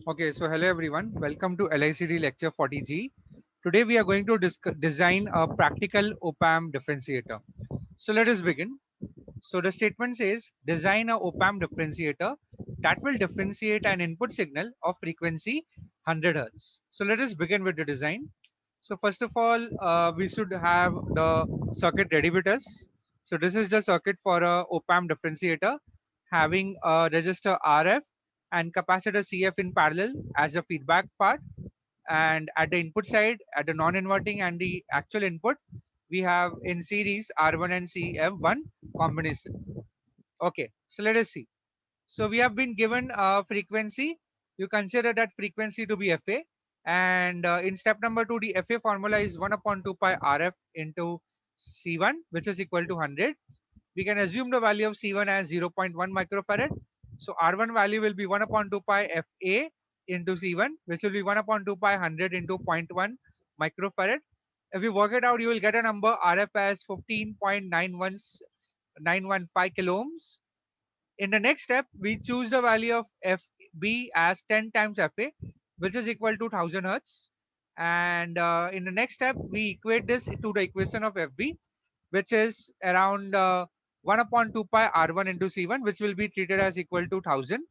Okay, so hello everyone. Welcome to LICD Lecture 40G. Today we are going to design a practical Opamp differentiator. So let us begin. So the statement says design a Opamp differentiator that will differentiate an input signal of frequency 100 Hz. So let us begin with the design. So first of all, we should have the circuit ready with us. So this is the circuit for a Opamp differentiator having a resistor RF and capacitor CF in parallel as a feedback part. And at the input side, at the non-inverting and the actual input, we have in series R1 and CF1 combination. Okay, so let us see. So we have been given a frequency. You consider that frequency to be FA. And in step number 2, the FA formula is 1 upon 2 pi RF into C1, which is equal to 100. We can assume the value of C1 as 0.1 microfarad. So R1 value will be 1 upon 2 pi FA into C1, which will be 1 upon 2 pi 100 into zero point 0.1 microfarad. If you work it out, you will get a number RF as 15.915 kilo ohms. In the next step, we choose the value of FB as 10 times FA, which is equal to 1000 Hertz. And in the next step, we equate this to the equation of FB, which is around 1 upon 2 pi R1 into C1, which will be treated as equal to 1000.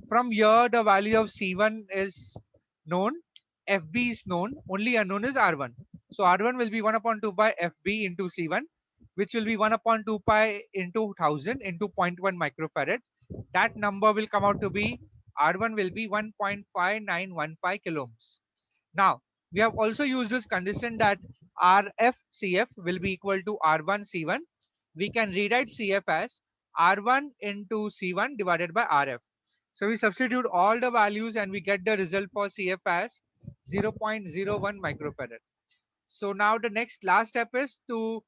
From here, the value of C1 is known, FB is known, only unknown is R1. So R1 will be 1 upon 2 pi FB into C1, which will be 1 upon 2 pi into 1000 into zero point 0.1 microfarad. That number will come out to be R1 will be 1.5915 kilo ohms. Now, we have also used this condition that RF-CF will be equal to R1-C1. We can rewrite CF as R1 into C1 divided by RF. So we substitute all the values and we get the result for CF as 0.01 microfarad. So now the next last step is to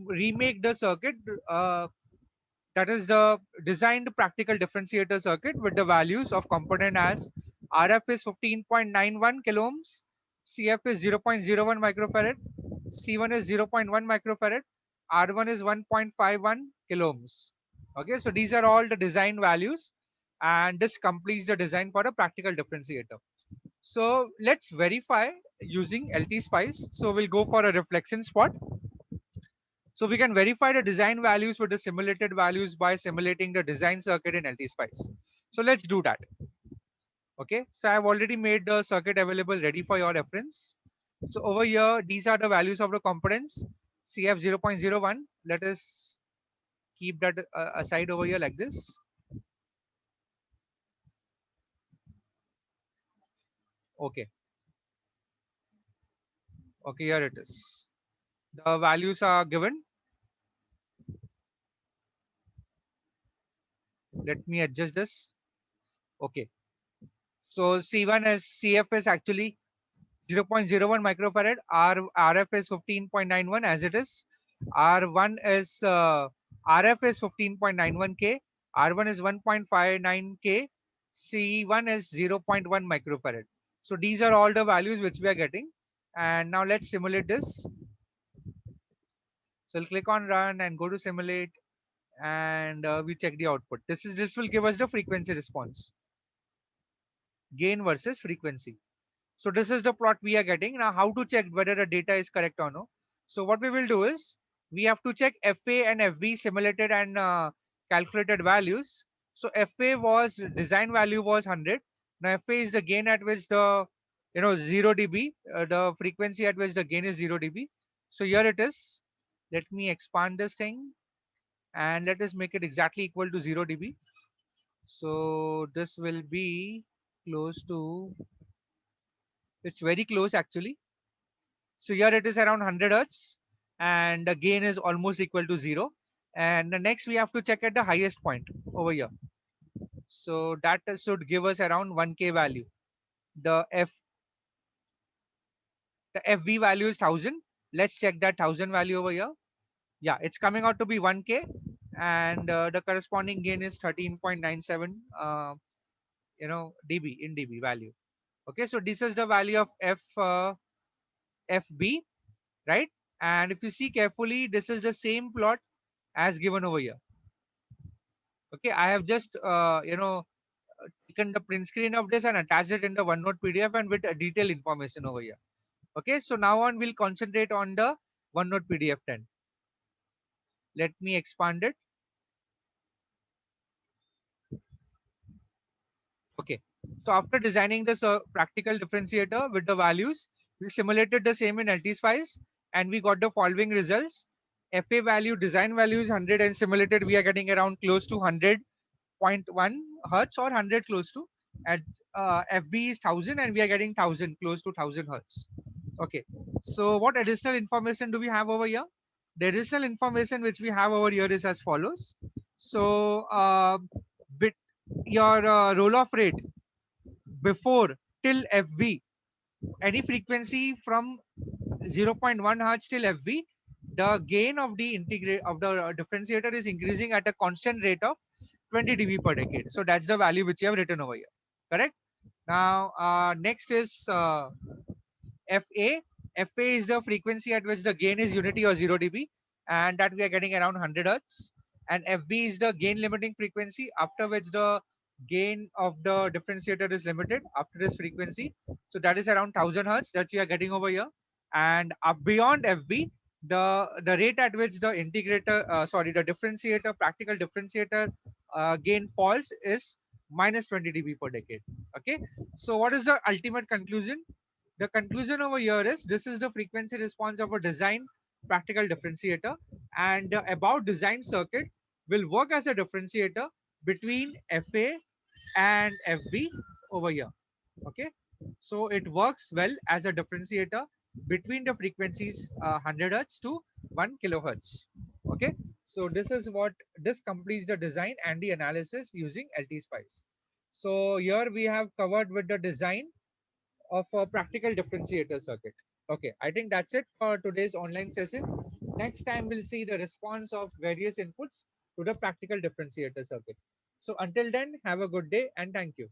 remake the circuit. That is the designed practical differentiator circuit with the values of component as RF is 15.91 kilo ohms, CF is 0.01 microfarad, C1 is 0.1 microfarad, R1 is 1.51 kilo ohms. Okay, so these are all the design values, and this completes the design for a practical differentiator. So let's verify using LT Spice. So we'll go for a reflection spot. So we can verify the design values with the simulated values by simulating the design circuit in LT Spice. So let's do that. Okay, so I've already made the circuit available ready for your reference. So over here, these are the values of the components. CF 0.01. Let us keep that aside over here like this. Okay, okay, here it is. The values are given. Let me adjust this. Okay, so C1 is CF is actually 0.01 microfarad. RF is 15.91 as it is. R1 is RF is 15.91 K. R1 is 1.59 K. C1 is 0.1 microfarad. So these are all the values which we are getting. And now let's simulate this. So I'll click on run and go to simulate, and we check the output. This will give us the frequency response, gain versus frequency. So this is the plot we are getting. Now how to check whether the data is correct or no? So what we will do is we have to check FA and FB simulated and calculated values. So FA was design value was 100. Now FA is the gain at which the 0 dB, the frequency at which the gain is 0 dB. So here it is. Let me expand this thing and let us make it exactly equal to 0 dB. So this will be close to, it's very close actually. So here it is around 100 Hertz and the gain is almost equal to 0. And the next we have to check at the highest point over here. So that should give us around 1K value. The FV value is 1000. Let's check that 1000 value over here. Yeah, it's coming out to be 1K, and the corresponding gain is 13.97 dB in dB value. Okay, so this is the value of FB, right? And if you see carefully, this is the same plot as given over here. Okay, I have just taken the print screen of this and attached it in the OneNote PDF and with detailed information over here. Okay, so now on we'll concentrate on the OneNote PDF 10. Let me expand it. Okay, so after designing this practical differentiator with the values, we simulated the same in LT-SPICE and we got the following results. FA value, design value is 100 and simulated we are getting around close to 100.1 hertz or 100 close to. At FB is 1000 and we are getting 1000 close to 1000 hertz. Okay, so what additional information do we have over here? The additional information which we have over here is as follows. So bit your roll off rate before till FB, any frequency from 0.1 hertz till FB, the gain of the integrate of the differentiator is increasing at a constant rate of 20 dB per decade. So that's the value which you have written over here. Correct. Now next is FA. FA is the frequency at which the gain is unity or 0 dB, and that we are getting around 100 hertz. And FB is the gain limiting frequency after which the gain of the differentiator is limited after this frequency. So that is around 1000 hertz that we are getting over here. And beyond FB, the rate at which the integrator, the differentiator, practical differentiator gain falls is minus 20 dB per decade. Okay. So what is the ultimate conclusion? The conclusion over here is this is the frequency response of a design practical differentiator, and the above design circuit will work as a differentiator between FA and FB over here. Okay, so it works well as a differentiator between the frequencies 100 hertz to 1 kilohertz. Okay, so this completes the design and the analysis using LT-SPICE. So here we have covered with the design of a practical differentiator circuit. Okay, I think that's it for today's online session. Next time we'll see the response of various inputs to the practical differentiator circuit. So until then, have a good day and thank you.